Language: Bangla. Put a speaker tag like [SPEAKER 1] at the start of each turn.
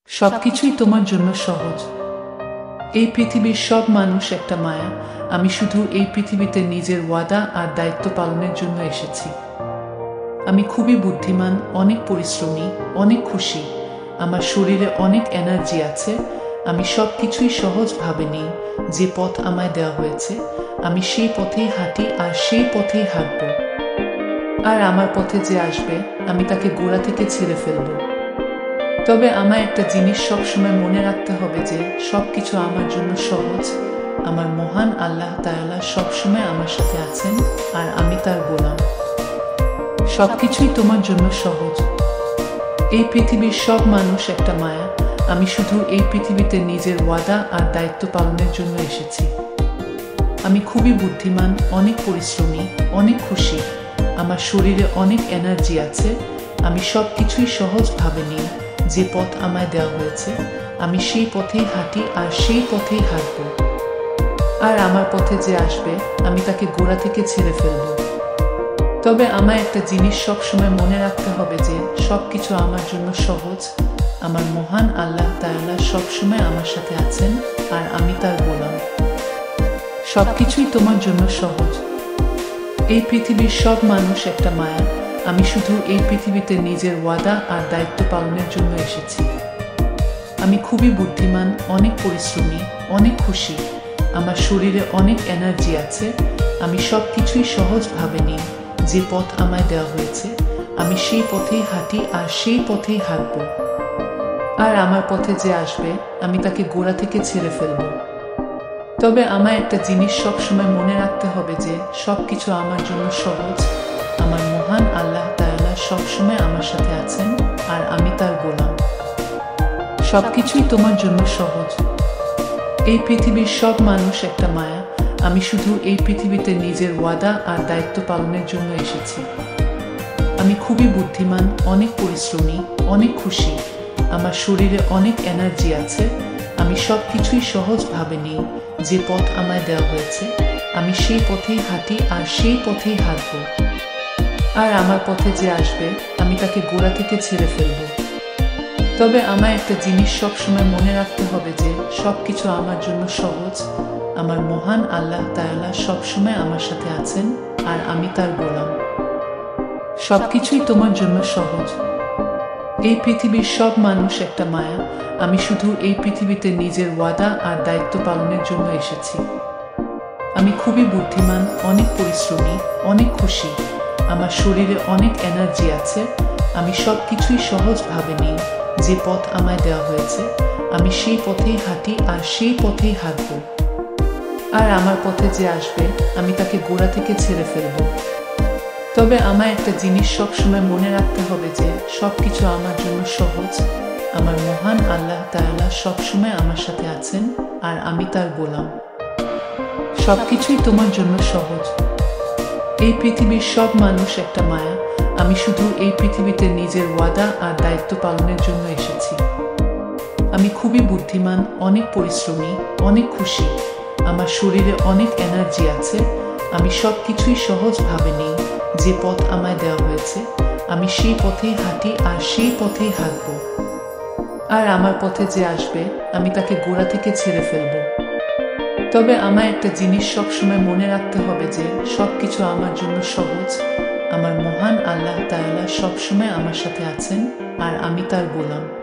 [SPEAKER 1] সবকিছুই তোমার জন্য সহজ। এই পৃথিবীর সব মানুষ একটা মায়া। আমি শুধু এই পৃথিবীতে নিজের ওয়াদা আর দায়িত্ব পালনের জন্য এসেছি। আমি খুবই বুদ্ধিমান, অনেক পরিশ্রমী, অনেক খুশি। আমার শরীরে অনেক এনার্জি আছে। আমি সব কিছুই সহজভাবে নিই। যে পথ আমায় দেওয়া হয়েছে আমি সেই পথেই হাঁটি আর সেই পথেই হাঁটব। আর আমার পথে যে আসবে আমি তাকে গোড়া থেকে ছেড়ে ফেলব। তবে আমায় একটা জিনিস সবসময় মনে রাখতে হবে যে সবকিছু আমার জন্য সহজ। আমার মহান আল্লাহ তাআলা সবসময় আমার সাথে আছেন আর আমি তার গোলাম। সবকিছুই তোমার জন্য সহজ। এই পৃথিবীর সব মানুষ একটা মায়া। আমি শুধু এই পৃথিবীতে নিজের ওয়াদা আর দায়িত্ব পালনের জন্য এসেছি। আমি খুবই বুদ্ধিমান, অনেক পরিশ্রমী, অনেক খুশি। আমার শরীরে অনেক এনার্জি আছে। আমি সব কিছুই সহজভাবে নিই। যে পথ আমায় দেওয়া হয়েছে আমি সেই পথেই হাঁটি আর সেই পথেই হাঁটব। আর আমার পথে যে আসবে আমি তাকে গোড়া থেকে ছেড়ে ফেলব। তবে আমায় একটা জিনিস সবসময় মনে রাখতে হবে যে সবকিছু আমার জন্য সহজ। আমার মহান আল্লাহ তাআলা সবসময় আমার সাথে আছেন আর আমি তার গোলাম। সবকিছুই তোমার জন্য সহজ। এই পৃথিবীর সব মানুষ একটা মায়া। আমি শুধু এই পৃথিবীতে নিজের ওয়াদা আর দায়িত্ব পালনের জন্য এসেছি। আমি খুবই বুদ্ধিমান, অনেক পরিশ্রমী, অনেক খুশি। আমার শরীরে অনেক এনার্জি আছে। আমি সব কিছুই সহজভাবে নিই। যে পথ আমায় দেওয়া হয়েছে আমি সেই পথেই হাঁটি আর সেই পথেই হাঁটব। আর আমার পথে যে আসবে আমি তাকে গোড়া থেকে ছেড়ে ফেলব। তবে আমায় একটা জিনিস সবসময় মনে রাখতে হবে যে সবকিছু আমার জন্য সহজ। আমার মহান আল্লাহ তাআলা সবসময় আমার সাথে আছেন আর আমি তার গোলাম। সবকিছুই তোমার জন্য সহজ। এই পৃথিবীর সব মানুষ একটা মায়া। আমি শুধু এই পৃথিবীতে নিজের ওয়াদা আর দায়িত্ব পালনের জন্য এসেছি। আমি খুবই বুদ্ধিমান, অনেক পরিশ্রমী, অনেক খুশি। আমার শরীরে অনেক এনার্জি আছে। আমি সব কিছুই সহজভাবে নিই। যে পথ আমায় দেওয়া হয়েছে আমি সেই পথেই হাঁটি আর সেই পথেই হাঁটব। আর আমার পথে যে আসবে আমি তাকে গোড়া থেকে ছেড়ে ফেলব। তবে আমায় একটা জিনিস সবসময় মনে রাখতে হবে যে সবকিছু আমার জন্য সহজ। আমার মহান আল্লাহ তাআলা সবসময় আমার সাথে আছেন আর আমি তার গোলাম। সবকিছুই তোমার জন্য সহজ। এই পৃথিবীর সব মানুষ একটা মায়া। আমি শুধু এই পৃথিবীতে নিজের ওয়াদা আর দায়িত্ব পালনের জন্য এসেছি। আমি খুবই বুদ্ধিমান, অনেক পরিশ্রমী, অনেক খুশি। আমার শরীরে অনেক এনার্জি আছে। আমি সব কিছুই সহজভাবে নিই। যে পথ আমায় দেওয়া হয়েছে আমি সেই পথেই হাঁটি আর সেই পথেই হাঁটব। আর আমার পথে যে আসবে আমি তাকে গোড়া থেকে ছেড়ে ফেলব। তবে আমায় একটা জিনিস সবসময় মনে রাখতে হবে যে সবকিছু আমার জন্য সহজ। আমার মহান আল্লাহ তাআলা সবসময় আমার সাথে আছেন আর আমি তার গোলাম। সবকিছুই তোমার জন্য সহজ। এই পৃথিবীর সব মানুষ একটা মায়া। আমি শুধু এই পৃথিবীতে নিজের ওয়াদা আর দায়িত্ব পালনের জন্য এসেছি। আমি খুবই বুদ্ধিমান, অনেক পরিশ্রমী, অনেক খুশি। আমার শরীরে অনেক এনার্জি আছে। আমি সব কিছুই সহজভাবে নিই। যে পথ আমায় দেওয়া হয়েছে আমি সেই পথেই হাঁটি আর সেই পথেই হাঁটব। আর আমার পথে যে আসবে আমি তাকে গোড়া থেকে ছেড়ে ফেলব। তবে আমায় একটা জিনিস সবসময় মনে রাখতে হবে যে সবকিছু আমার জন্য সহজ। আমার মহান আল্লাহ তাআলা সবসময় আমার সাথে আছেন আর আমি তার গোলাম।